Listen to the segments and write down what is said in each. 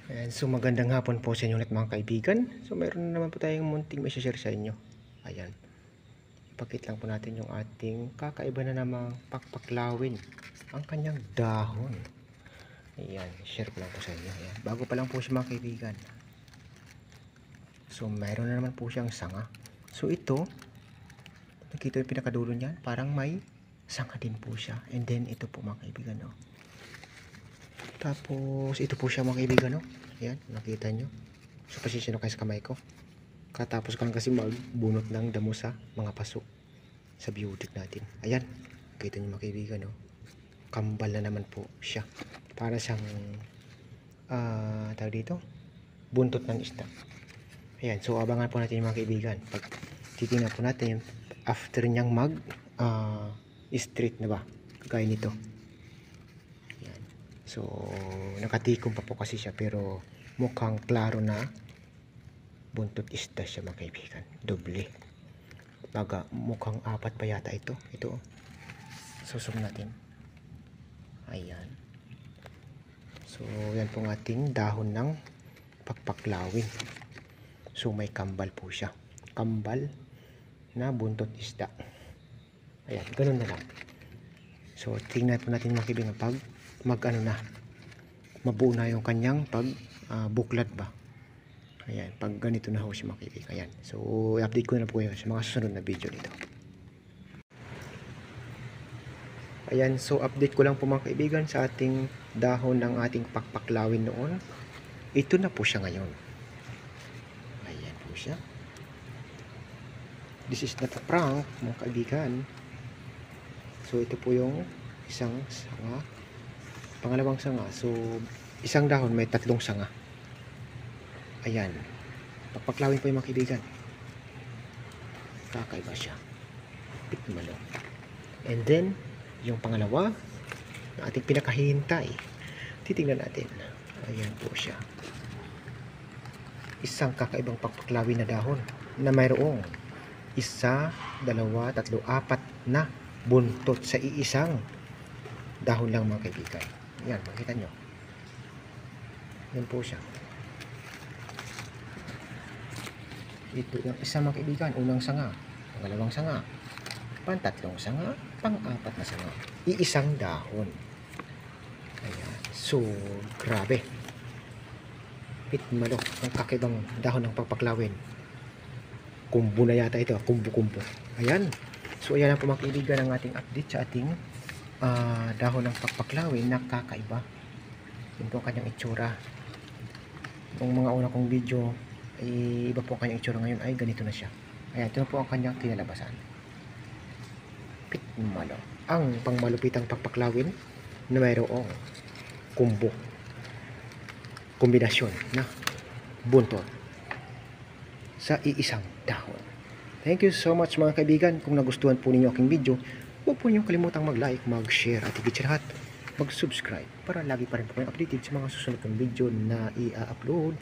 Ayan, so magandang hapon po sa inyo ulit mga kaibigan. So mayroon na naman po tayong munting may share sa inyo. Ayan, ipakit lang po natin yung ating kakaiba na namang pakpaklawin, ang kanyang dahon. Ayan, share ko lang po sa inyo. Ayan, bago pa lang po siya mga kaibigan. So mayroon na naman po siyang sanga. So ito, nakita yung pinakadulo niyan, parang may sanga din po siya. And then ito po mga kaibigan, no? Tapos ito po siya mga kaibigan, no? Ayan, nakita nyo. So pasensya na kayo sa kamay ko. Katapos ko lang kasi magbunot ng damo sa mga paso sa biotic natin. Ayan, kita nyo mga kaibigan, no? Kambal na naman po siya. Para siyang tawag dito, buntot ng isda. Ayan, so abangan po natin yung mga kaibigan. Pag titingnan po natin after niyang mag straight na ba, kagaya nito. Ayan. So nakatikom pa po kasi siya, pero mukhang klaro na buntot isda siya mga kaibigan. Doble. Baga mukhang apat pa yata ito. Ito. Susum natin. Ayan. So yan pong ating dahon ng pakpaklawin. So may kambal po siya. Kambal na buntot isda. Ayan, ganun na lang. So tingnan po natin mga kaibigan pag mag-ano na, mabuo na yung kanyang pag buklat ba. Ayan, pag ganito na ho siya mga kaibigan. Ayan, so i-update ko na po kayo sa mga susunod na video nito. Ayan, so update ko lang po mga kaibigan sa ating dahon ng ating pakpaklawin noon. Ito na po siya ngayon. Ayan po siya. This is not a prank mga kaibigan. So ito po yung isang sanga, pangalawang sanga. So isang dahon may tatlong sanga. Ayan, pakpaklawin po yung mga kaibigan. Kakaiba siya. Pikmalo. And then yung pangalawa na ating pinakahihintay, titingnan natin. Ayan po siya. Isang kakaibang pakpaklawin na dahon na mayroong isa, dalawa, tatlo, apat na buntot sa iisang dahon lang mga kaibigan. Yan, makita nyo. Yan po siya. Ito yung isa mga kaibigan, unang sanga, pangalawang sanga, pantatlong sanga, pang-apat na sanga. Iisang dahon. Ayan. So, grabe. Pitmalo, ang kakaibang dahon ng pakpaklawin. Kumbo na yata ito, kumbo-kumbo. Ayan. So ayan na po mga kaibigan ang ating update sa ating dahon ng pakpaklawin na kakaiba. Yun po ang kanyang itsura. Nung mga una kong video ay iba po ang kanyang itsura, ngayon ay ganito na siya. Ayan, ito na po ang kanyang kinalabasan. Pitmalo, ang pangmalupitang pakpaklawin na mayroong kumbo, kombinasyon na buntot sa iisang dahon. Thank you so much mga kaibigan. Kung nagustuhan po ninyo aking video, huwag po niyo kalimutang mag-like, mag-share at higit sa lahat, mag-subscribe para lagi pa rin po kayong updated sa mga susunod kong video na i-upload.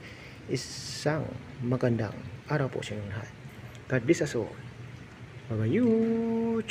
Isang magandang araw po sa inyong lahat. God bless us all. Bye-bye you.